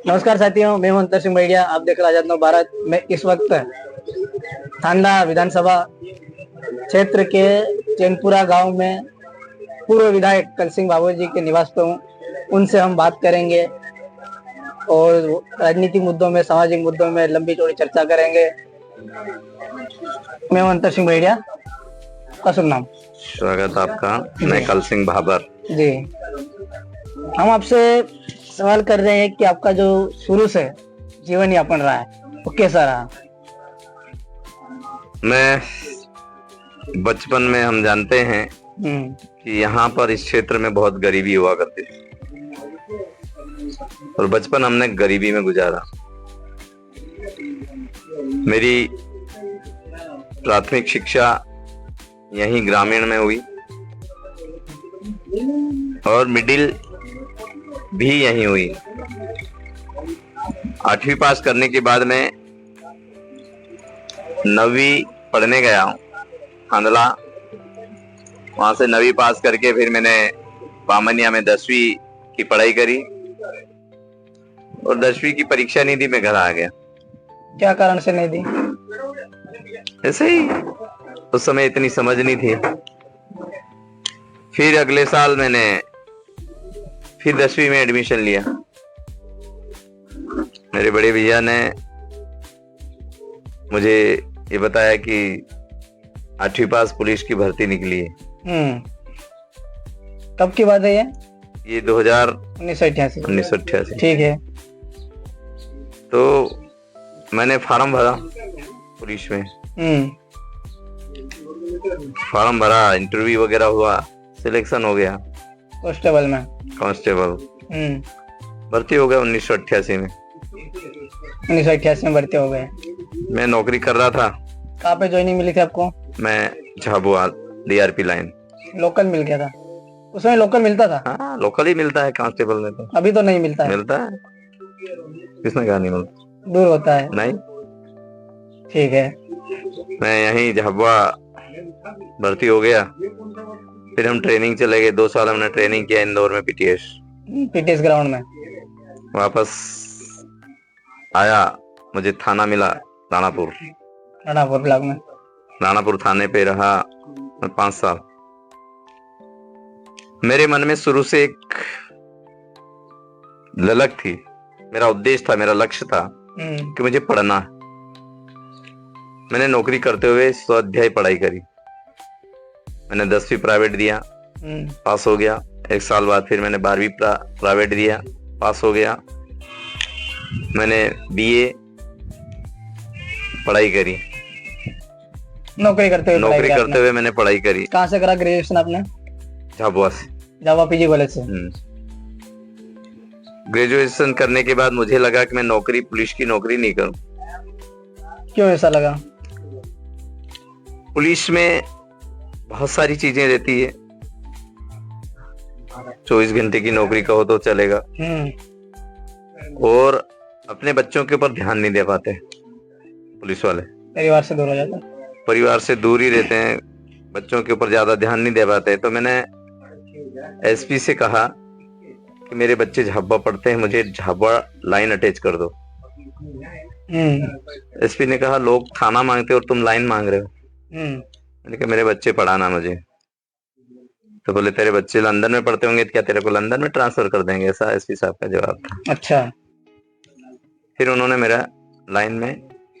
नमस्कार साथियों, मैं हूं अंतर सिंह बैडिया। आप देख रहे आजाद नव भारत। मैं इस वक्त थांडा विधानसभा क्षेत्र के चैनपुरा गांव में पूर्व विधायक कल सिंह बाबू जी के निवास पे हूँ। उनसे हम बात करेंगे और राजनीतिक मुद्दों में, सामाजिक मुद्दों में लंबी चौड़ी चर्चा करेंगे। मैं हूं अंतर सिंह बैडिया। का शुभ नाम? स्वागत आपका। मैं कल सिंह भाबर जी। हम आपसे सवाल कर रहे हैं कि आपका जो शुरू से जीवन यापन रहा है वो कैसा रहा? मैं बचपन में, हम जानते हैं कि यहाँ पर इस क्षेत्र में बहुत गरीबी हुआ करती थी और बचपन हमने गरीबी में गुजारा। मेरी प्राथमिक शिक्षा यहीं ग्रामीण में हुई और मिडिल भी यहीं हुई। 8वीं पास करने के बाद मैं 9वीं पढ़ने गया हूँ खांडला। वहां से 9वीं पास करके फिर मैंने बामनिया में 10वीं की पढ़ाई करी और 10वीं की परीक्षा नहीं दी, मैं घर आ गया। क्या कारण से नहीं दी? ऐसे ही, उस समय इतनी समझ नहीं थी। फिर अगले साल मैंने फिर 10वीं में एडमिशन लिया। मेरे बड़े भैया ने मुझे ये बताया कि 8वीं पास पुलिस की भर्ती निकली है। कब की बात है ये? ये 1988। ठीक है। तो मैंने फार्म भरा पुलिस में। फार्म भरा, इंटरव्यू वगैरह हुआ, सिलेक्शन हो गया। कांस्टेबल में? कांस्टेबल भर्ती हो गया 1988 में। 1988 में भर्ती हो गए। मैं नौकरी कर रहा था। कहाँ पे ज्वाइनिंग मिली थी आपको? मैं झाबुआ डीआरपी लाइन। लोकल मिल गया था? उसमें लोकल मिलता था? हाँ, लोकल ही मिलता है कांस्टेबल में तो। अभी तो नहीं मिलता है? मिलता है, किसने कहा नहीं मिलता? दूर होता है? नहीं। ठीक है। मैं यहीं झाबुआ भर्ती हो गया। फिर हम ट्रेनिंग चले गए। 2 साल हमने ट्रेनिंग किया इंदौर में, पीटीएस ग्राउंड में। वापस आया, मुझे थाना मिला राणापुर ब्लॉक में। राणापुर थाने पे रहा मैं 5 साल। मेरे मन में शुरू से एक ललक थी, मेरा उद्देश्य था, मेरा लक्ष्य था कि मुझे पढ़ना है। मैंने नौकरी करते हुए स्वाध्याय पढ़ाई करी। मैंने 10वीं प्राइवेट दिया, पास हो गया। 1 साल बाद फिर मैंने 12वीं प्राइवेट दिया, पास हो गया। मैंने बीए पढ़ाई करी। नौकरी करते हुए मैंने पढ़ाई करी। कहाँ से करा ग्रेजुएशन आपने? झाबुआ से, झाबुआ पीजी कॉलेज से। ग्रेजुएशन करने के बाद मुझे लगा कि मैं पुलिस की नौकरी नहीं करूं। क्यों ऐसा लगा? पुलिस में बहुत सारी चीजें रहती है। 24 घंटे की नौकरी कहो तो चलेगा और अपने बच्चों के ऊपर ध्यान नहीं दे पाते पुलिस वाले। परिवार से दूर हो जाते हैं। परिवार से दूर ही रहते हैं, बच्चों के ऊपर ज्यादा ध्यान नहीं दे पाते। तो मैंने एसपी से कहा कि मेरे बच्चे झाबुआ पढ़ते हैं, मुझे झाबुआ लाइन अटैच कर दो। एसपी ने कहा लोग थाना मांगते और तुम लाइन मांग रहे हो। मैंने कहा मेरे बच्चे पढ़ाना मुझे। तो बोले तेरे बच्चे लंदन में पढ़ते होंगे, क्या तेरे को लंदन में ट्रांसफर कर देंगे? ऐसा एसपी साहब का जवाब था। अच्छा। फिर उन्होंने मेरा लाइन में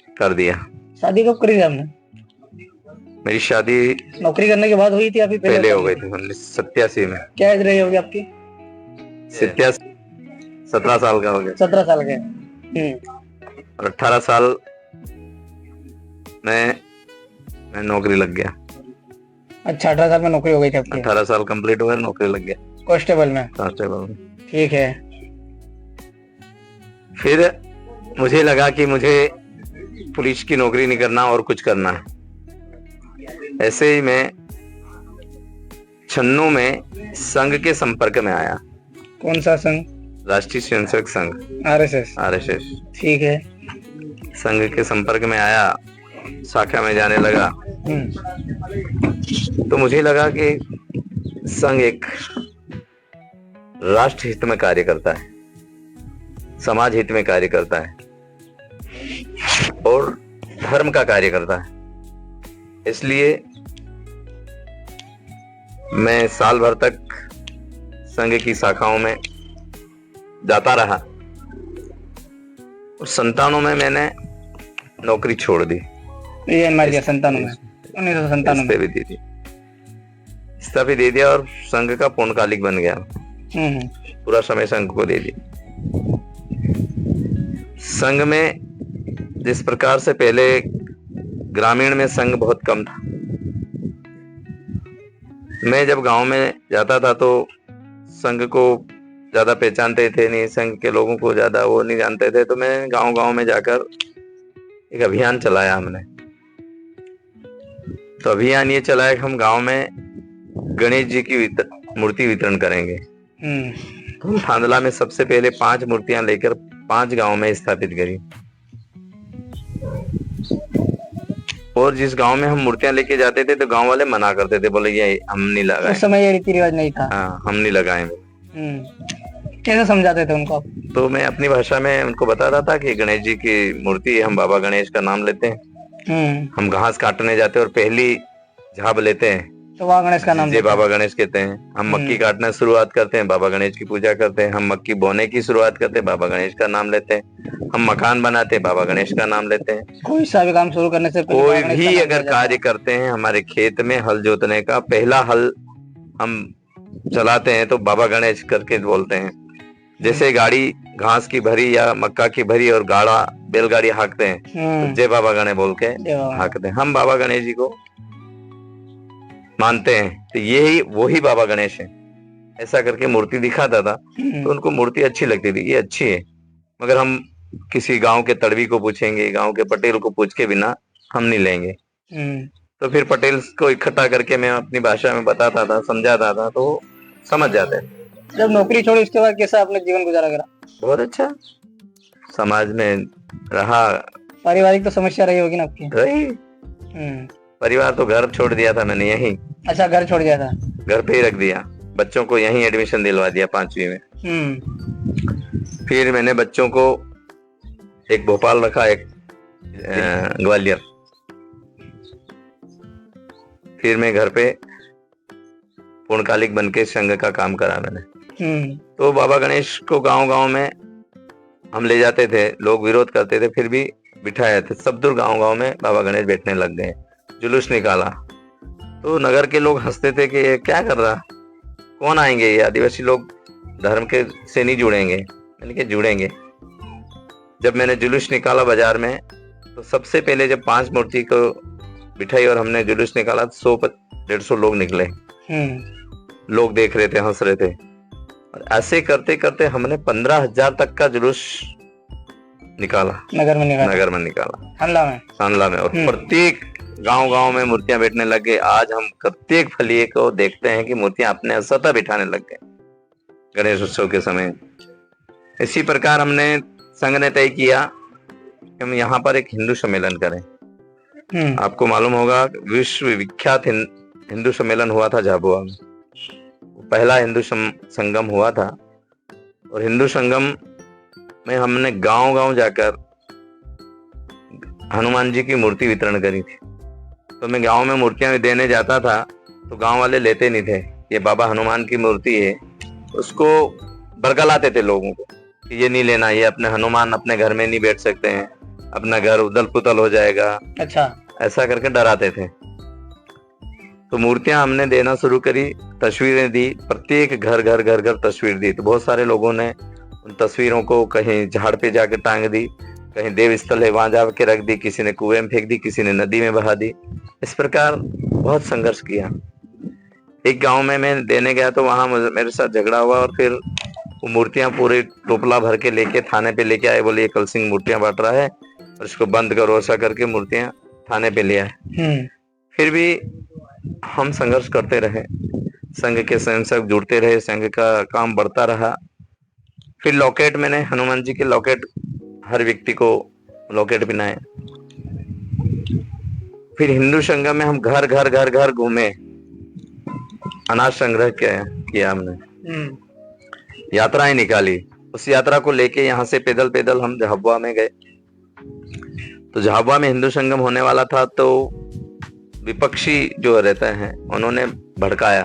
कर दिया। शादी कब करी आपने? मेरी शादी नौकरी करने के बाद हुई थी? अभी पहले हो गई थी 1987 में। क्या एज रही होगी आपकी? 17 साल का हो गया। 17 साल के। और 18 साल में मैं नौकरी लग गया। अच्छा, 18 साल में नौकरी हो गई थी आपकी? 18 साल कंप्लीट हो गया, नौकरी लग गया कांस्टेबल में। ठीक है। फिर मुझे लगा कि मुझे पुलिस की नौकरी नहीं करना और कुछ करना है। ऐसे ही मैं छन्नू में संघ के संपर्क में आया। कौन सा संघ? राष्ट्रीय स्वयंसेवक संघ, आरएसएस। ठीक है। संघ के संपर्क में आया, शाखा में जाने लगा। तो मुझे लगा कि संघ एक राष्ट्र हित में कार्य करता है, समाज हित में कार्य करता है और धर्म का कार्य करता है। इसलिए मैं साल भर तक संघ की शाखाओं में जाता रहा और 97 में मैंने नौकरी छोड़ दी। ये मार दिया 97 में, 1997 इस्तीफा भी दे दी, इस्तीफा दे दिया और संघ का पूर्णकालिक बन गया। पूरा समय संघ को दे दिया। संघ में जिस प्रकार से पहले ग्रामीण में संघ बहुत कम था, मैं जब गांव में जाता था तो संघ को ज्यादा पहचानते थे नहीं, संघ के लोगों को ज्यादा वो नहीं जानते थे। तो मैं गांव में जाकर एक अभियान चलाया हमने। तो अभियान ये चलाया कि हम गांव में गणेश जी की मूर्ति वितरण करेंगे। तो हम थांदला में सबसे पहले 5 मूर्तियां लेकर 5 गांव में स्थापित करी। और जिस गांव में हम मूर्तियां लेके जाते थे तो गांव वाले मना करते थे, बोले ये हम नहीं लगाए। उस समय ये रीति रिवाज नहीं था। हाँ, हम नहीं लगाएंगे। कैसे समझाते थे उनको? तो मैं अपनी भाषा में उनको बताता था कि गणेश जी की मूर्ति, हम बाबा गणेश का नाम लेते हैं। हम घास काटने जाते हैं और पहली झाब लेते हैं तो बाबा गणेश का नाम जय बाबा गणेश कहते हैं। हम मक्की काटने शुरुआत करते हैं, बाबा गणेश की पूजा करते हैं। हम मक्की बोने की शुरुआत करते हैं, बाबा गणेश का नाम लेते हैं। हम मकान बनाते हैं, बाबा गणेश का नाम लेते हैं। कोई सा भी काम शुरू करने से पहले कोई भी अगर कार्य करते हैं, हमारे खेत में हल जोतने का पहला हल हम चलाते हैं तो बाबा गणेश करके बोलते हैं। जैसे गाड़ी घास की भरी या मक्का की भरी और गाड़ा बैलगाड़ी हाँकते हैं तो जय बाबा गणेश बोल के हाँकते हैं। हम बाबा गणेश जी को मानते हैं, तो यही वही बाबा गणेश है। ऐसा करके मूर्ति दिखाता था तो उनको मूर्ति अच्छी लगती थी, ये अच्छी है। मगर हम किसी गांव के तड़वी को पूछेंगे, गांव के पटेल को पूछ के बिना हम नहीं लेंगे। तो फिर पटेल को इकट्ठा करके मैं अपनी भाषा में बताता था, समझाता था, तो समझ जाते हैं। जब नौकरी छोड़ी उसके बाद कैसा आपने जीवन गुजारा करा? बहुत अच्छा, समाज में रहा। पारिवारिक तो समस्या रही होगी ना आपकी? रही। परिवार तो घर छोड़ दिया था मैंने यहीं। अच्छा, घर छोड़ दिया था? घर पे ही रख दिया, बच्चों को यहीं एडमिशन दिलवा दिया 5वीं में। फिर मैंने बच्चों को एक भोपाल रखा, एक ग्वालियर। फिर मैं घर पे पूर्णकालिक बन के संघ का काम करा मैंने। तो बाबा गणेश को गांव में हम ले जाते थे, लोग विरोध करते थे, फिर भी बिठाए थे। सब दूर गांव में बाबा गणेश बैठने लग गए। जुलूस निकाला तो नगर के लोग हंसते थे कि ये क्या कर रहा, कौन आएंगे, ये आदिवासी लोग धर्म के से नहीं जुड़ेंगे। मैंने कहा जुड़ेंगे। जब मैंने जुलूस निकाला बाजार में तो सबसे पहले जब 5 मूर्ति को बिठाई और हमने जुलूस निकाला 100-150 लोग निकले। लोग देख रहे थे, हंस रहे थे। और ऐसे करते करते हमने 15,000 तक का जुलूस निकाला, नगर में निकाला, सांडला में। और प्रत्येक गांव में मूर्तियां बैठने लग गए। आज हम प्रत्येक फलिये को देखते हैं कि मूर्तियां अपने स्वतः बिठाने लग गए गणेश उत्सव के समय। इसी प्रकार हमने संघ ने तय किया कि हम यहाँ पर एक हिंदू सम्मेलन करें। आपको मालूम होगा विश्व विख्यात हिंदू सम्मेलन हुआ था झाबुआ में, पहला हिंदू संगम हुआ था। और हिंदू संगम में हमने गांव जाकर हनुमान जी की मूर्ति वितरण करी थी। तो मैं गांव में मूर्तियां देने जाता था तो गांव वाले लेते नहीं थे, ये बाबा हनुमान की मूर्ति है। उसको बरगलाते थे लोगों को कि ये नहीं लेना, ये अपने हनुमान अपने घर में नहीं बैठ सकते हैं, अपना घर उदल पुतल हो जाएगा। अच्छा, ऐसा करके डराते थे। तो मूर्तियां हमने देना शुरू करी, तस्वीरें दी, प्रत्येक घर तस्वीर दी। तो बहुत सारे लोगों ने उन तस्वीरों को कहीं झाड़ पे जाके टांग दी, कहीं देव स्थल है वहां जाके रख दी, किसी ने कुएं में फेंक दी, किसी ने नदी में बहा दी। इस प्रकार बहुत संघर्ष किया। एक गांव में मैं देने गया तो वहां मेरे साथ झगड़ा हुआ और फिर वो मूर्तियां पूरे टोपला भर के लेके थाने पे लेके आए। बोले ये कल सिंह मूर्तियां बांट रहा है और इसको बंद करो। ऐसा करके मूर्तियां थाने पे ले आए। फिर भी हम संघर्ष करते रहे, संघ के स्वयंसेवक जुड़ते रहे, संघ का काम बढ़ता रहा। फिर लॉकेट, मैंने हनुमान जी के लॉकेट हर व्यक्ति को लॉकेट पहनाए। फिर हिंदू संघ में हम घर घूमे, अनाज संग्रह किया हमने, यात्राएं निकाली। उस यात्रा को लेके यहाँ से पैदल पैदल हम झाबुआ में गए। तो झाबुआ में हिंदू संगम होने वाला था, तो विपक्षी जो रहते हैं उन्होंने भड़काया,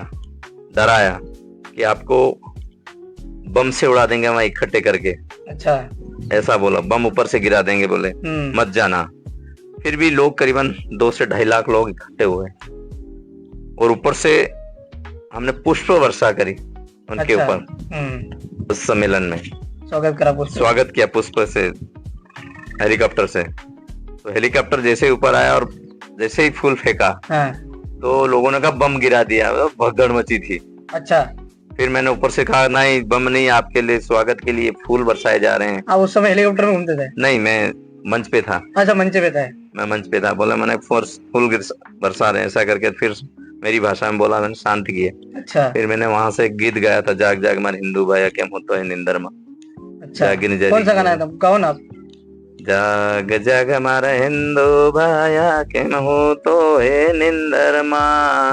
डराया कि आपको बम से उड़ा देंगे वहां इकट्ठे करके। अच्छा। ऐसा बोला, बम ऊपर से गिरा देंगे, बोले मत जाना। फिर भी लोग करीबन 2 से 2.5 लाख लोग इकट्ठे हुए और ऊपर से हमने पुष्प वर्षा करी उनके ऊपर। उस सम्मेलन में स्वागत किया पुष्प से, हेलीकॉप्टर से। तो हेलीकॉप्टर जैसे ही ऊपर आया और जैसे ही फूल फेंका, तो लोगों ने कहा बम गिरा दिया, भगदड़ मची थी। अच्छा। फिर मैंने ऊपर से कहा नहीं, बम नहीं, आपके लिए स्वागत के लिए फूल बरसाए जा रहे हैं। आप उस समय हेलीकॉप्टर में घूमते थे? नहीं, मैं मंच पे था। अच्छा, मंच पे था। मैं मंच पे था। बोला मैंने फूल बरसा रहे हैं, ऐसा करके फिर मेरी भाषा में बोला, मैंने शांत किया। अच्छा। फिर मैंने वहां से एक गीत गाया था, जाग जाग मार हिंदू भाया केम होतो है निंदर मा। अच्छा, कौन सा गाना था? गाओ ना आप। जाग जाग मार हिंदू भाया केम होतो है निंदर मा,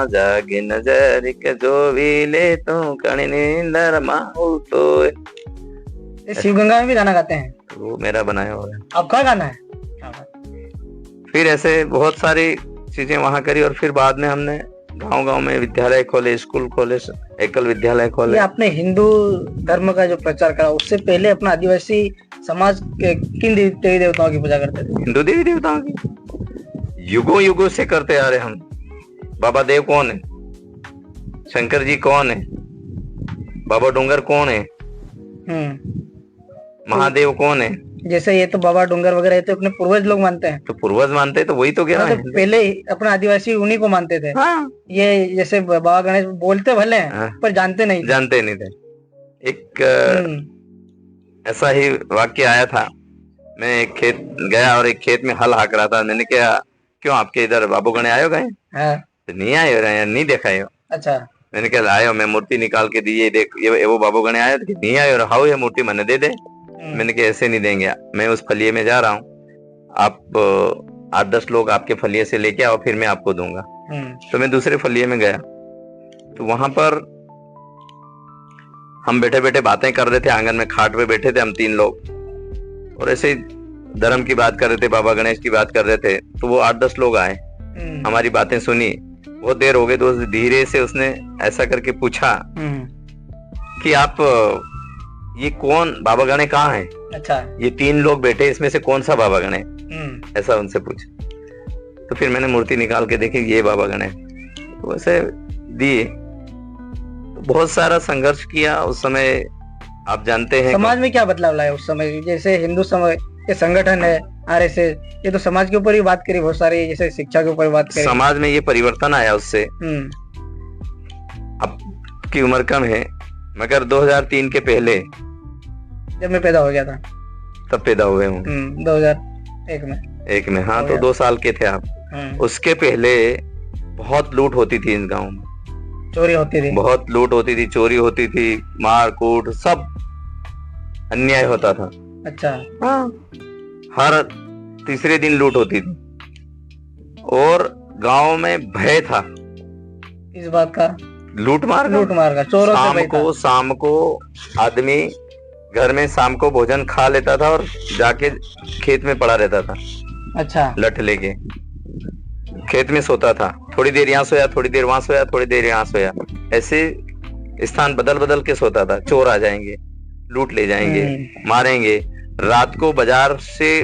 जागी नजर के जो भी ले तो कणी निंदर मा होतो है। शिव गंगा में भी गाना गाते हैं? वो मेरा बनाया हुआ है। आपका गाना है? फिर ऐसे बहुत सारी चीजें वहां करी और फिर बाद में हमने गांव-गांव में विद्यालय खोले, स्कूल खोले, एकल विद्यालय खोले। आपने हिंदू धर्म का जो प्रचार करा, उससे पहले अपना आदिवासी समाज के किन देवी देवताओं की पूजा करते थे? हिंदू देवी देवताओं की युगों युगों से करते आ रहे हम। बाबा देव कौन है? शंकर जी कौन है? बाबा डोंगर कौन है? महादेव कौन है? जैसे ये तो बाबा डोंगर वगैरह ये तो अपने पूर्वज लोग मानते हैं। तो पूर्वज मानते हैं तो वही तो क्या है? तो पहले अपना आदिवासी उन्हीं को मानते थे। हाँ। ये जैसे बाबा गणेश बोलते भले हैं, हाँ। पर जानते नहीं थे। एक ऐसा ही वाक्य आया था। मैं एक खेत गया और एक खेत में हल हाँक रहा था। मैंने कहा क्यों आपके इधर बाबू गणे आयो गए? हाँ। तो नहीं आयो रहे, नहीं देखा यो। अच्छा। मैंने कहा आयो, मैं मूर्ति निकाल के दी, ये देख ये वो बाबू गणे आया, नहीं आयो रहा, ये मूर्ति मैंने दे दे। मैंने कहा ऐसे नहीं देंगे, मैं उस फलिये में जा रहा हूँ, आप 8-10 लोग आपके फलिये से लेके आओ, फिर मैं आपको दूंगा। तो मैं दूसरे फलिये में गया, तो वहां पर हम बैठे बैठे बातें कर रहे थे। आंगन में खाट पे बैठे थे हम 3 लोग और ऐसे धर्म की बात कर रहे थे, बाबा गणेश की बात कर रहे थे। तो वो 8-10 लोग आए, हमारी बातें सुनी। बहुत देर हो गई तो धीरे से उसने ऐसा करके पूछा कि आप ये कौन बाबा गणे कहाँ है? अच्छा। ये 3 लोग बैठे, इसमें से कौन सा बाबा गणे? ऐसा उनसे पूछा। तो फिर मैंने मूर्ति निकाल के देखी, ये बाबा गणे। तो वैसे दिए। तो बहुत सारा संघर्ष किया उस समय। आप जानते हैं समाज में क्या बदलाव लाया उस समय? जैसे हिंदू समाज के संगठन है आरएसएस, ये तो समाज के ऊपर ही बात करी बहुत सारी, जैसे शिक्षा के ऊपर बात करी। समाज में ये परिवर्तन आया उससे। अब की उम्र कम है, मगर 2003 के पहले जब मैं पैदा हो गया था, तब पैदा हुए हूँ 2001 में। एक में, हाँ। तो 2 साल के थे आप। उसके पहले बहुत लूट होती थी इन गाँव में, चोरी होती थी, बहुत लूट होती थी, चोरी होती थी, मार कूट, सब अन्याय होता था। अच्छा। हाँ। हर तीसरे दिन लूट होती थी और गांव में भय था इस बात का, लूट मार का, चोरों से। शाम को आदमी घर में शाम को भोजन खा लेता था और जाके खेत में पड़ा रहता था। अच्छा। लठ लेके खेत में सोता था, थोड़ी देर यहाँ सोया, थोड़ी देर वहां सोया, थोड़ी देर यहाँ सोया, ऐसे स्थान बदल बदल के सोता था। चोर आ जाएंगे, लूट ले जाएंगे, मारेंगे। रात को बाजार से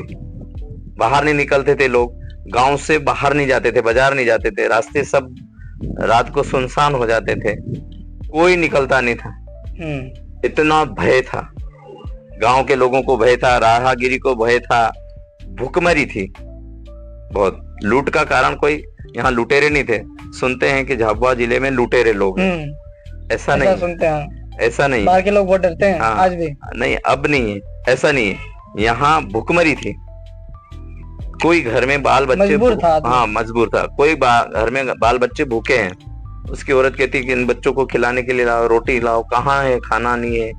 बाहर नहीं निकलते थे लोग, गांव से बाहर नहीं जाते थे, बाजार नहीं जाते थे, रास्ते सब रात को सुनसान हो जाते थे, कोई निकलता नहीं था। इतना भय था, गांव के लोगों को भय था, राहगीरी को भय था, भूखमरी थी बहुत। लूट का कारण कोई यहाँ लुटेरे नहीं थे। सुनते हैं कि झाबुआ जिले में लुटेरे लोग हैं, ऐसा नहीं सुनते हैं, ऐसा नहीं। बाहर के लोग बहुत डरते हैं। हाँ, आज भी नहीं, अब नहीं है, ऐसा नहीं है। यहाँ भूखमरी थी, कोई घर में बाल बच्चे मजबूर था। हाँ, मजबूर था। कोई घर में बाल बच्चे भूखे हैं, उसकी औरत कहती है कि इन बच्चों को खिलाने के लिए लाओ, रोटी लाओ, कहाँ है, खाना नहीं है।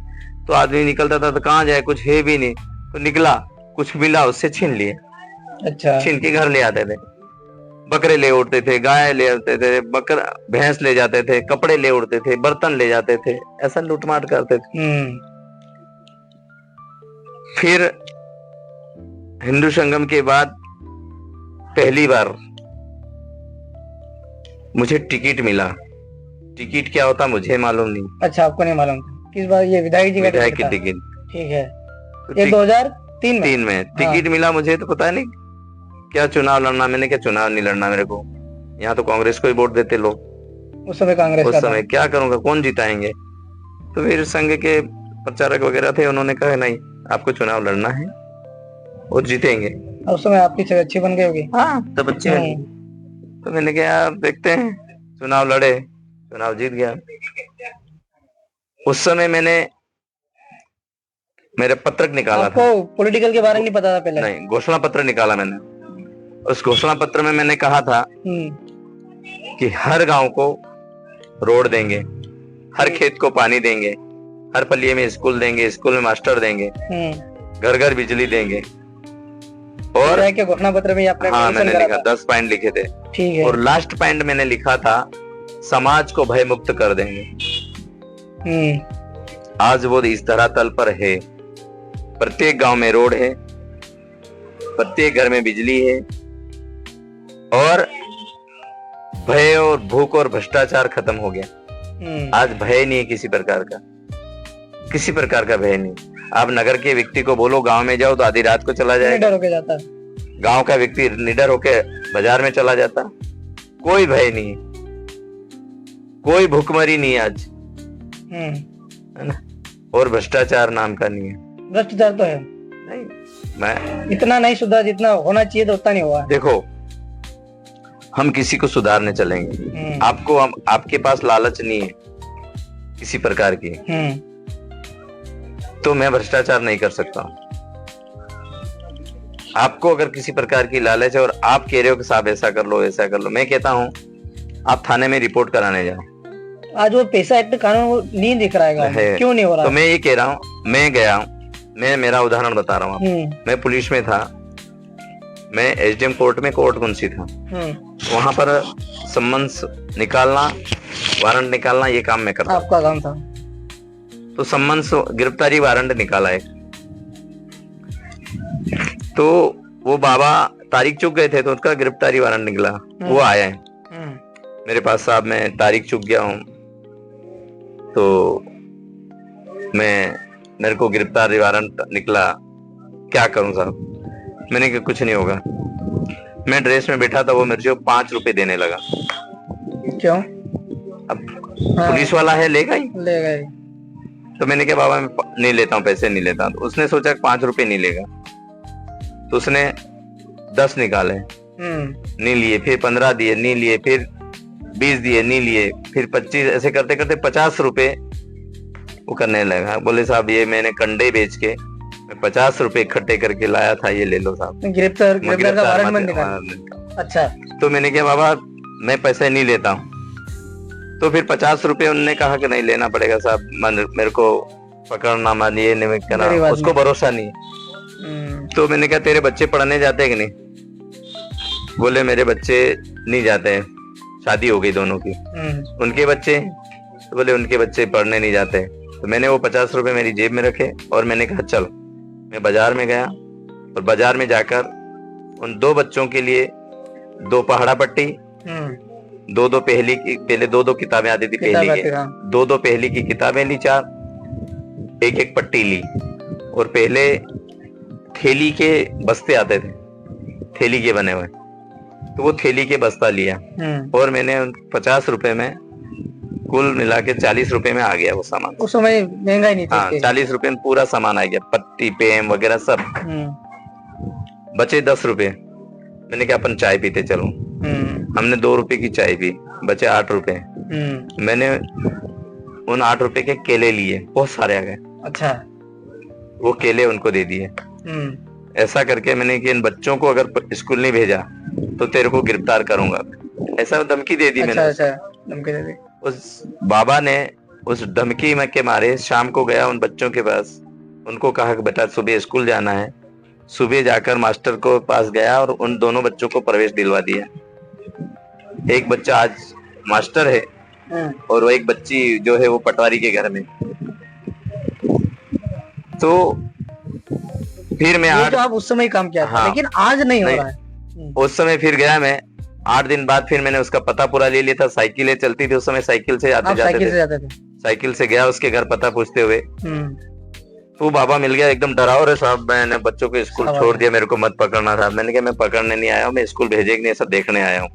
तो आदमी निकलता था, तो कहाँ जाए, कुछ है भी नहीं। तो निकला, कुछ मिला उससे छीन लिए। अच्छा। छीन के घर ले आते थे, बकरे ले उड़ते थे, गाय ले उड़ते थे, भैंस ले जाते थे, कपड़े ले उड़ते थे, बर्तन ले जाते थे, ऐसा लूटमाट करते थे। फिर हिंदू संगम के बाद पहली बार मुझे टिकट मिला। टिकट क्या होता मुझे मालूम नहीं। अच्छा, आपको नहीं मालूम था? किस बार ये विधायक जी का विधायक टिकट की था? टिकट ठीक है, तो ये 2003 में। 3 में टिकट मिला मुझे, तो पता नहीं क्या चुनाव लड़ना। मैंने क्या चुनाव नहीं लड़ना मेरे को, यहाँ तो कांग्रेस को ही वोट देते लोग। उस समय कांग्रेस उस का था। समय क्या करूंगा, कौन जिताएंगे। तो फिर संघ के प्रचारक वगैरह थे, उन्होंने कहा नहीं आपको चुनाव लड़ना है और जीतेंगे। उस समय आपकी छवि अच्छी बन गई होगी। हाँ, तब अच्छे बने। तो मैंने कहा देखते हैं, चुनाव लड़े, चुनाव जीत गया। उस समय मैंने मेरे पत्रक निकाला था। आपको पॉलिटिकल के बारे में नहीं पता था पहले? नहीं, घोषणा पत्र निकाला मैंने। उस घोषणा पत्र में मैंने कहा था कि हर गांव को रोड देंगे, हर खेत को पानी देंगे, हर पल्लिये में स्कूल देंगे, स्कूल में मास्टर देंगे, घर घर बिजली देंगे। और क्या घोषणा पत्र में आपने हाँ, मेंशन मैंने करा लिखा, था? 10 पॉइंट लिखे थे। ठीक है। और लास्ट पॉइंट मैंने लिखा था समाज को भय मुक्त कर देंगे। आज वो इस धरातल पर है। प्रत्येक गांव में रोड है, प्रत्येक घर में बिजली है, और भय और भूख और भ्रष्टाचार खत्म हो गया। आज भय नहीं है किसी प्रकार का, किसी प्रकार का भय नहीं। आप नगर के व्यक्ति को बोलो गांव में जाओ तो आधी रात को चला जाएगा, निडर होके जाता। गांव का व्यक्ति निडर होके बाजार में चला जाता। कोई भय नहीं है, कोई भूखमरी नहीं है आज, है ना। और भ्रष्टाचार नाम का नहीं है। भ्रष्टाचार तो है नहीं, मैं इतना नहीं सुधार जितना होना चाहिए, तो उतना नहीं हुआ। देखो, हम किसी को सुधारने चलेंगे, आपको आपके पास लालच नहीं है किसी प्रकार की, तो मैं भ्रष्टाचार नहीं कर सकता। आपको अगर किसी प्रकार की लालच है और आप कह रहे हो कि साहब ऐसा कर लो ऐसा कर लो, मैं कहता हूं आप थाने में रिपोर्ट कराने जाओ। आज वो पैसा एक्ट कानून नहीं दिख रहा है, क्यों नहीं हो रहा? तो मैं ये कह रहा हूँ, मैं गया हूँ, मैं मेरा उदाहरण बता रहा हूँ। मैं पुलिस में था, मैं एसडीएम कोर्ट में कोर्ट मुंशी था। वहां पर सम्मन्स निकालना, वारंट निकालना, ये काम मैं करता। आपका काम था? तो सम्मन्स गिरफ्तारी वारंट निकाला है। तो वो बाबा तारीख चूक गए थे, तो उनका गिरफ्तारी वारंट निकला, वो आया है मेरे पास। साहब मैं तारीख चूक गया हूँ, तो मेरे को गिरफ्तारी वारंट निकला, क्या करूं साहब? मैंने कहा कुछ नहीं होगा। मैं ड्रेस में बैठा था, वो मेरे को 5 रुपए देने लगा। क्यों? अब पुलिस वाला है, लेगा ही। तो मैंने कहा बाबा मैं नहीं लेता हूँ, पैसे नहीं लेता। तो उसने सोचा 5 रुपए नहीं लेगा, तो उसने 10 निकाले, नहीं लिए। फिर 15 दिए, नहीं लिए। फिर 20 दिए, नहीं लिए। फिर 25, ऐसे करते करते 50 रुपए वो करने लगा। बोले साहब ये मैंने कंडे बेच के मैं 50 रुपए इकट्ठे करके लाया था, ये ले लो साहब। गिरफ्तार का वारंट मत निकाल। अच्छा। तो मैंने कहा बाबा मैं पैसे नहीं लेता हूँ। तो फिर 50 रुपए उन्होंने कहा कि नहीं लेना पड़ेगा साहब, मेरे को पकड़ना मान, ये नहीं करना, उसको भरोसा नहीं। तो मैंने कहा तेरे बच्चे पढ़ने जाते कि नहीं? बोले मेरे बच्चे नहीं जाते हैं, शादी हो गई दोनों की। उनके बच्चे? तो बोले उनके बच्चे पढ़ने नहीं जाते। तो मैंने वो 50 रुपए मेरी जेब में रखे और मैंने कहा चल। मैं बाजार में गया और बाजार में जाकर उन 2 बच्चों के लिए 2 पहाड़ा पट्टी, 2 पहली की, पहले 2 किताबें आती थी पहली की, 2 पहली की किताबें ली, 4 एक पट्टी ली। और पहले थैली के बस्ते आते थे, थैली के बने हुए, तो वो थैली के बस्ता लिया। और मैंने 50 रुपए में कुल मिला के 40 रुपए में आ गया वो सामान। उस समय महंगाई नहीं थी। हाँ, 40 रुपए में पूरा सामान आ गया, पट्टी पेम वगैरह सब। बचे 10 रुपए। मैंने कहा अपन चाय पीते चलो। हमने 2 रुपए की चाय पी, बचे 8 रुपए। मैंने उन 8 रुपए के केले लिए, बहुत सारे आ गए। अच्छा। वो केले उनको दे दिए। ऐसा करके मैंने कि इन बच्चों को अगर स्कूल नहीं भेजा तो तेरे को गिरफ्तार करूंगा, ऐसा धमकी दे दी। मैंने धमकी दे दी। उस बाबा ने उस धमकी में के मारे शाम को गया उन बच्चों के पास, उनको कहा कि बेटा सुबह स्कूल जाना है। सुबह जाकर मास्टर को पास गया और उन दोनों बच्चों को प्रवेश दिलवा दिया। एक बच्चा आज मास्टर है और वो एक बच्ची जो है वो पटवारी के घर में। तो फिर मैं ये तो आप उस समय काम किया था, हाँ, लेकिन आज नहीं हो नहीं, रहा है। उस समय फिर गया मैं 8 दिन बाद, फिर मैंने उसका पता पूरा ले लिया था। साइकिलें चलती थी उस समय, साइकिल से आते आप जाते साइकिल थे। से जाते थे? साइकिल से गया उसके घर पता पूछते हुए, हम्म। तो बाबा मिल गया एकदम डरा, और साहब मैंने बच्चों को स्कूल शाबाश। छोड़ दिया, मेरे को मत पकड़ना था। मैंने कहा मैं पकड़ने नहीं आया हूँ, मैं स्कूल भेजे कि नहीं ऐसा देखने आया हूँ।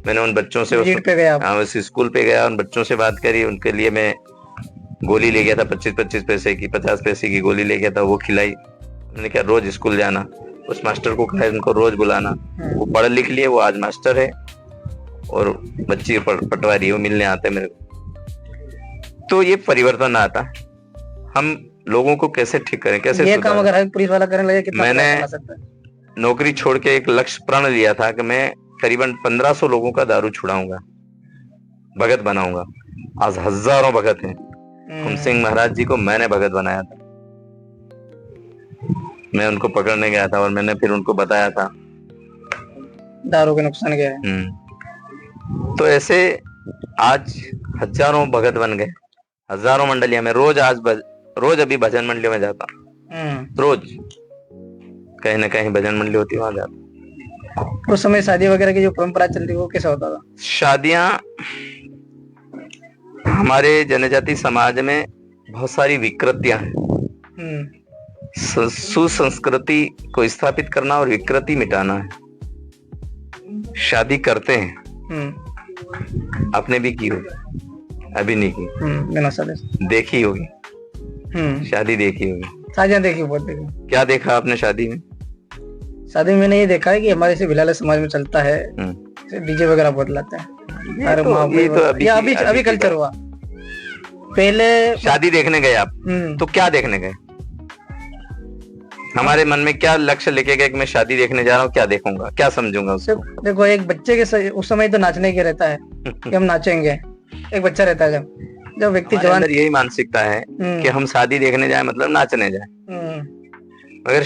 मैंने उन बच्चों से विजिट पे गए आप? हाँ, उस स्कूल पे गया, उन बच्चों से बात करी, उनके लिए मैं गोली ले गया था 25-25 पैसे की, 50 पैसे की गोली ले गया था, वो खिलाई। मैंने कहा रोज स्कूल जाना, उस मास्टर को कहा उनको रोज बुलाना। वो पढ़ लिख लिए, वो आज मास्टर है और बच्ची पटवारी, वो मिलने आते मेरे को। तो ये परिवर्तन आता, हम लोगों को कैसे ठीक करें, कैसे ये सुधारें। काम अगर हर पुलिस वाला करने लगे कितना मैंने प्रभाव पड़ सकता है? नौकरी छोड़ के एक लक्ष्य प्रण लिया था कि मैं करीबन 1500 लोगों का दारू छुड़ाऊंगा, भगत बनाऊंगा। आज हजारों भगत हैं। हुम सिंह महाराज जी को मैंने भगत बनाया था, मैं उनको पकड़ने गया था और मैंने फिर उनको बताया था दारू के नुकसान क्या है। तो ऐसे आज हजारों भगत बन गए, हजारों मंडलियां में रोज अभी भजन मंडलियों में जाता हूँ, रोज कहीं ना कहीं भजन मंडली होती है, वहां जाता। उस समय शादी वगैरह की जो परंपरा चलती वो कैसा होता था? शादियां हमारे जनजाति समाज में बहुत सारी विकृतियां हैं। सुसंस्कृति को स्थापित करना और विकृति मिटाना है। शादी करते हैं, आपने भी की होगी, अभी नहीं की, बिना शादी देखी होगी, शादी देखी होगी, शादियां देखी, बहुत देखी। क्या देखा आपने शादी में? शादी में मैंने ये देखा है कि हमारे से भिलाले समाज में चलता है, डीजे वगैरह बहुत लाते हैं। अरे अभी कल्चर हुआ। पहले शादी देखने गए आप, तो क्या देखने गए? हमारे मन में क्या लक्ष्य लेके गए कि मैं शादी देखने जा रहा हूँ, क्या देखूंगा, क्या समझूंगा उसको? देखो एक बच्चे के उस समय तो नाचने के रहता है कि हम नाचेंगे, एक बच्चा रहता है। जब व्यक्ति जवान, यही मानसिकता है कि हम शादी देखने जाए मतलब नाचने जाए। अगर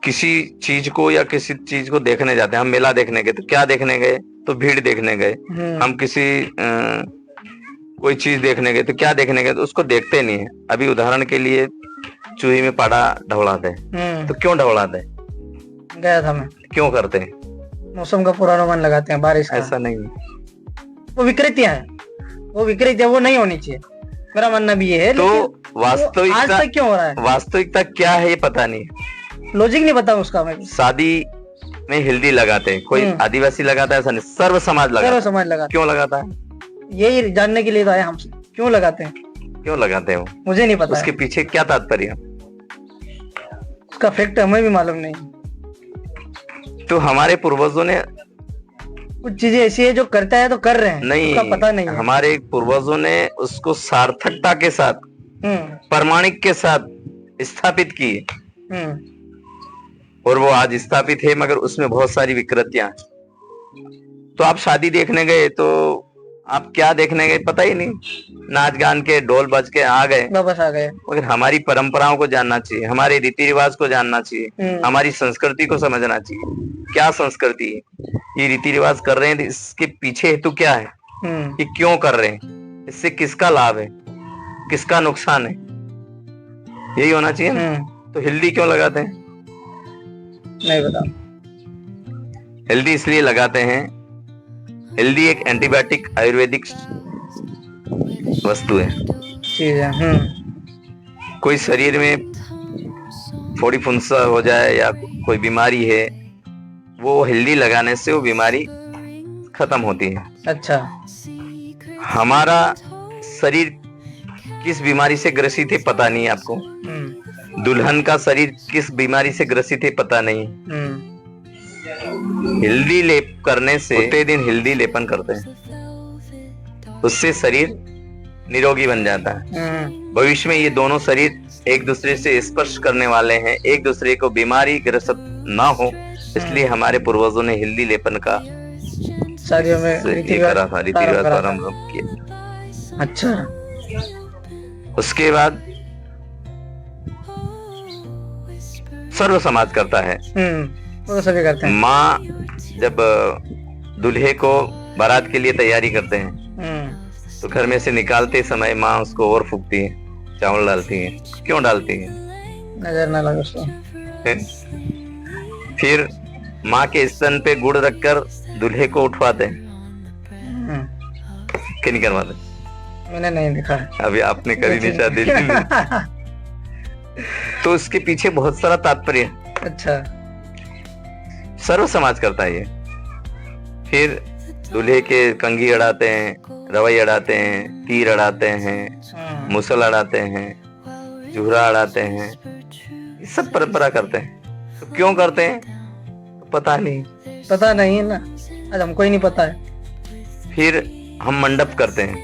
किसी चीज को या किसी चीज को देखने जाते हैं, हम मेला देखने गए तो क्या देखने गए? तो भीड़ देखने गए। हम किसी कोई चीज देखने गए तो क्या देखने गए? तो उसको देखते नहीं है। अभी उदाहरण के लिए चूही में पाड़ा ढवड़ाते हैं, तो क्यों ढवड़ाते हैं? गया था मैं। क्यों करते हैं? मौसम का पूर्वानुमान लगाते हैं, बारिश का। ऐसा नहीं, वो विकृतियां हैं, वो नहीं होनी चाहिए, मेरा मानना भी ये है। तो वास्तविकता आज तक क्यों हो रहा है? वास्तविकता क्या है ये पता नहीं, लॉजिक नहीं पता उसका। मैं शादी में हल्दी लगाते हैं, कोई आदिवासी लगाता है ऐसा नहीं, सर्व समाज लगाता है। क्यों लगाता है? यही जानने के लिए तो आया हमसे, क्यों लगाते हैं, क्यों लगाते हैं वो मुझे नहीं पता। उसके पीछे क्या तात्पर्य? उसका फैक्ट हमें भी मालूम नहीं। तो हमारे पूर्वजों ने कुछ चीजें ऐसी है जो करता है तो कर रहे हैं, नहीं, उसका पता नहीं है। हमारे पूर्वजों ने उसको सार्थकता के साथ, प्रमाणिक के साथ स्थापित की, और वो आज स्थापित है, मगर उसमें बहुत सारी विकृतियां। तो आप शादी देखने गए तो आप क्या देखने गए पता ही नहीं, नाच गान के ढोल बज के आ गए, वापस आ गए। मगर हमारी परंपराओं को जानना चाहिए, हमारे रीति रिवाज को जानना चाहिए, हमारी संस्कृति को समझना चाहिए। क्या संस्कृति है, ये रीति रिवाज कर रहे हैं, इसके पीछे हेतु क्या है, ये क्यों कर रहे हैं, इससे किसका लाभ है, किसका नुकसान है, यही होना चाहिए ना। तो हल्दी क्यों लगाते हैं? नहीं पता। हल्दी इसलिए लगाते हैं, हल्दी एक एंटीबायोटिक आयुर्वेदिक वस्तु है, चीज है। कोई शरीर में फोड़ी फुंसा हो जाए या कोई बीमारी है, वो हल्दी लगाने से वो बीमारी खत्म होती है। अच्छा, हमारा शरीर किस बीमारी से ग्रसित है पता नहीं आपको, दुल्हन का शरीर किस बीमारी से ग्रसित है पता नहीं। हल्दी लेप करने से, उतने दिन हल्दी लेपन करते हैं, उससे शरीर निरोगी बन जाता है। भविष्य में ये दोनों शरीर एक दूसरे से स्पर्श करने वाले हैं, एक दूसरे को बीमारी ग्रसित ना हो, इसलिए हमारे पूर्वजों ने हल्दी लेपन का रीति रिवाज प्रारंभ किया। अच्छा, उसके बाद सर्व समाज करता है, वो तो सभी करते हैं। माँ जब दूल्हे को बारात के लिए तैयारी करते हैं तो घर में से निकालते समय माँ उसको और फूकती है, चावल डालती है। क्यों डालती है? नजर ना लगे उसको। फिर माँ के स्तन पे गुड़ रखकर दूल्हे को उठवाते हैं हम्म, कि नहीं करवाते? मैंने नहीं देखा है। अभी आपने करी नहीं शादी। तो उसके पीछे बहुत सारा तात्पर्य है। अच्छा। सर्व समाज करता है ये। फिर दूल्हे के कंघी अड़ाते हैं, रवई अड़ाते हैं, तीर अड़ाते हैं, मुसल अड़ाते हैं, जूहरा अड़ाते हैं, ये सब परंपरा करते हैं। तो क्यों करते हैं तो पता नहीं। पता नहीं है ना, आज हमको ही नहीं पता है। फिर हम मंडप करते हैं,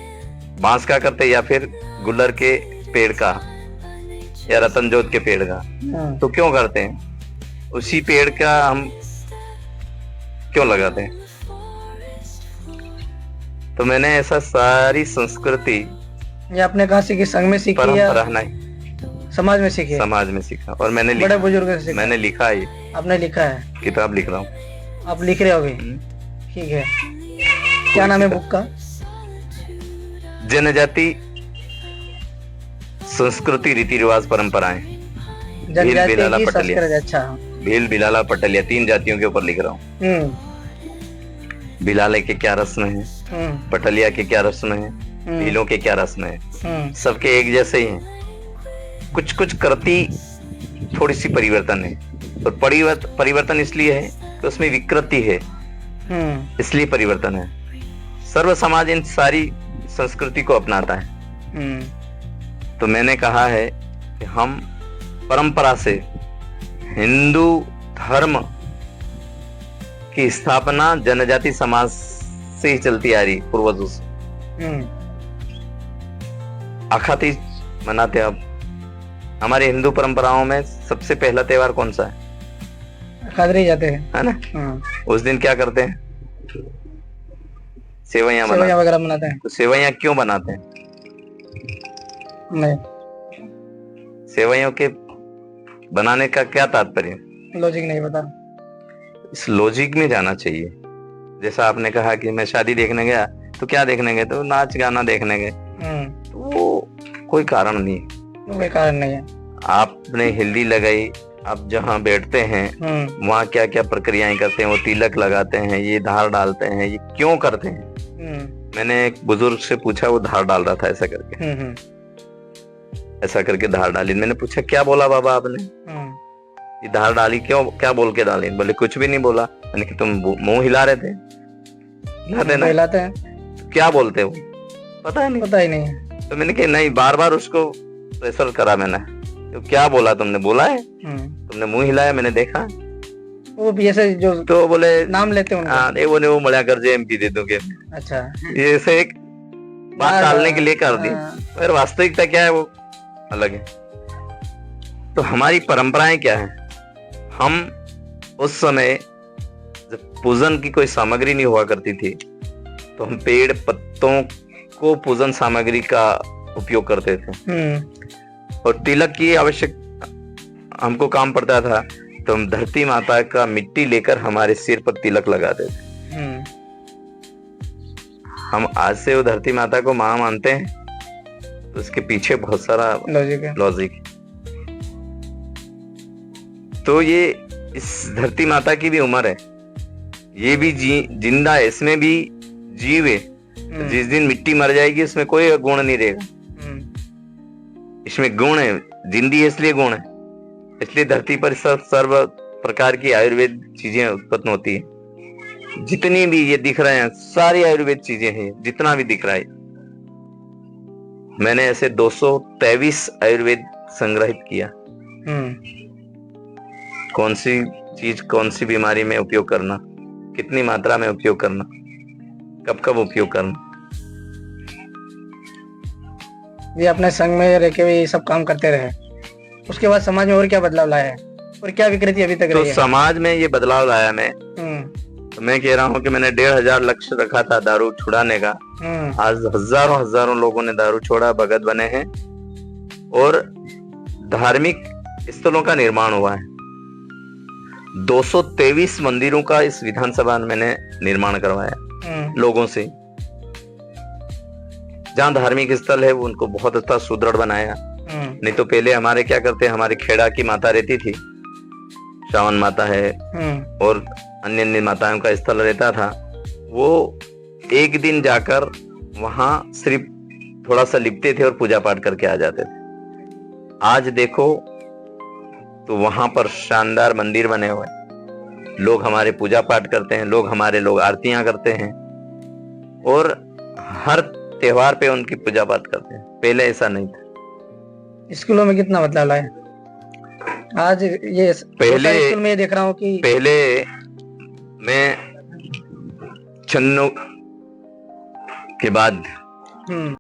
बांस का करते हैं या फिर गुल्लर के पेड़ का या रतन जोत के पेड़ का। तो क्यों करते हैं? उसी पेड़ का हम क्यों लगाते हैं? तो मैंने ऐसा सारी संस्कृति ये आपने कहाँ सीखी? संघ में सीखी या परंपरा नहीं, समाज में सीखी? समाज में सीखा। और मैंने बड़े बुजुर्ग से सीखा? मैंने लिखा है, आपने लिखा है? किताब लिख रहा हूँ। आप लिख रहे हो अभी? ठीक है। क्या नाम है बुक का? जनजाति संस्कृति रीति रिवाज परंपराएं, जनजाति बिलाला की पटलिया। संस्कृति। अच्छा। भील, बिलाला, पटलिया, 3 जातियों के ऊपर लिख रहा हूँ। बिलाले के क्या रस्म है, पटलिया के क्या रस्म है, भीलों के क्या रस्म है, सबके एक जैसे ही हैं। कुछ कुछ करती थोड़ी सी परिवर्तन है। और परिवर्तन इसलिए है कि उसमें विकृति है, इसलिए परिवर्तन है। सर्व समाज इन सारी संस्कृति को अपनाता है। तो मैंने कहा है कि हम परंपरा से हिंदू धर्म की स्थापना जनजाति समाज से ही चलती आ रही, पूर्वजों से। अखातीज मनाते हैं अब। हमारे हिंदू परंपराओं में सबसे पहला त्योहार कौन सा है? खादरी जाते हैं, है ना? उस दिन क्या करते हैं? सेवैयां वगैरह बनाते हैं। तो सेवैयां क्यों बनाते हैं? नहीं, सेवैयों के बनाने का क्या तात्पर्य? लॉजिक नहीं पता। इस लॉजिक में जाना चाहिए। जैसा आपने कहा कि मैं शादी देखने गया, तो क्या देखने गए? तो नाच गाना देखने गए। तो वो कोई कारण नहीं है, कोई कारण नहीं है। आपने हल्दी लगाई, आप जहाँ बैठते हैं वहाँ क्या क्या प्रक्रियाएं करते हैं। वो तिलक लगाते हैं, ये धार डालते हैं, ये क्यों करते हैं? मैंने एक बुजुर्ग से पूछा, वो धार डाल रहा था ऐसा करके। ऐसा करके धार डाली। मैंने पूछा क्या बोला बाबा आपने? ये धार डाली क्यों, क्या बोल के डाली? बोले कुछ भी नहीं बोला। मैंने कि तुम मुंह हिला रहे थे? हिलाते हैं। क्या बोलते हो? पता ही नहीं है। तो मैंने कहा नहीं, बार बार उसको प्रेशर करा मैंने। तो क्या बोला तुमने? बोला है तुमने मुंह हिलाया, मैंने देखा। वो भी ऐसे जो तो बोले नाम लेते हैं। हाँ, बोले वो मजा कर एमपी दे दोगे। अच्छा, ये ऐसे एक बात टालने के लिए कर दी। पर वास्तविकता क्या है वो अलग है। तो हमारी परंपराएं क्या है? हम उस समय जब पूजन की कोई सामग्री नहीं हुआ करती थी, तो हम पेड़ पत्तों को पूजन सामग्री का उपयोग करते थे। और तिलक की आवश्यक हमको काम पड़ता था, तो हम धरती माता का मिट्टी लेकर हमारे सिर पर तिलक लगाते थे। हम आज से वो धरती माता को मां मानते हैं, तो उसके पीछे बहुत सारा लॉजिक है। तो ये इस धरती माता की भी उम्र है, ये भी जिंदा है, इसमें भी जीव है। तो जिस दिन मिट्टी मर जाएगी उसमें कोई गुण नहीं रहेगा। इसमें गुण है, जिंदी है इसलिए गुण है। इसलिए धरती पर सर्व प्रकार की आयुर्वेद चीजें उत्पन्न होती है। जितनी भी ये दिख रहे हैं सारी आयुर्वेद चीजें हैं, जितना भी दिख रहा है। मैंने ऐसे 223 आयुर्वेद संग्रहित किया। कौन सी चीज कौन सी बीमारी में उपयोग करना, कितनी मात्रा में उपयोग करना, कब कब उपयोग करना। ये अपने संग में रह के भी सब काम करते रहे। उसके बाद समाज में और क्या बदलाव लाया है और क्या विकृति अभी तक रही है? समाज में ये बदलाव लाया मैं, तो मैं कह रहा हूँ कि मैंने 1500 लक्ष्य रखा था दारू छुड़ाने का। आज हजारों लोगों ने दारू छोड़ा, भगत बने हैं और धार्मिक स्थलों का निर्माण हुआ है। 223 मंदिरों का इस विधानसभा में मैंने निर्माण करवाया लोगों से। जहाँ धार्मिक स्थल है उनको बहुत अच्छा सुदृढ़ बनाया। नहीं तो पहले हमारे क्या करते, हमारी खेड़ा की माता रहती थी, श्रावण माता है और अन्य अन्य माताओं का स्थल रहता था, वो एक दिन जाकर वहां सिर्फ थोड़ा सा लिपते थे और पूजा पाठ करके आ जाते थे। आज देखो तो वहां पर शानदार मंदिर बने हुए हैं, लोग हमारे पूजा पाठ करते हैं, लोग आरतियां करते हैं और हर त्योहार पे उनकी पूजा पाठ करते हैं। पहले ऐसा नहीं था। स्कूलों में कितना बदलाव आया आज? ये पहले स्कूल में ये देख रहा हूँ कि पहले मैं 96 के बाद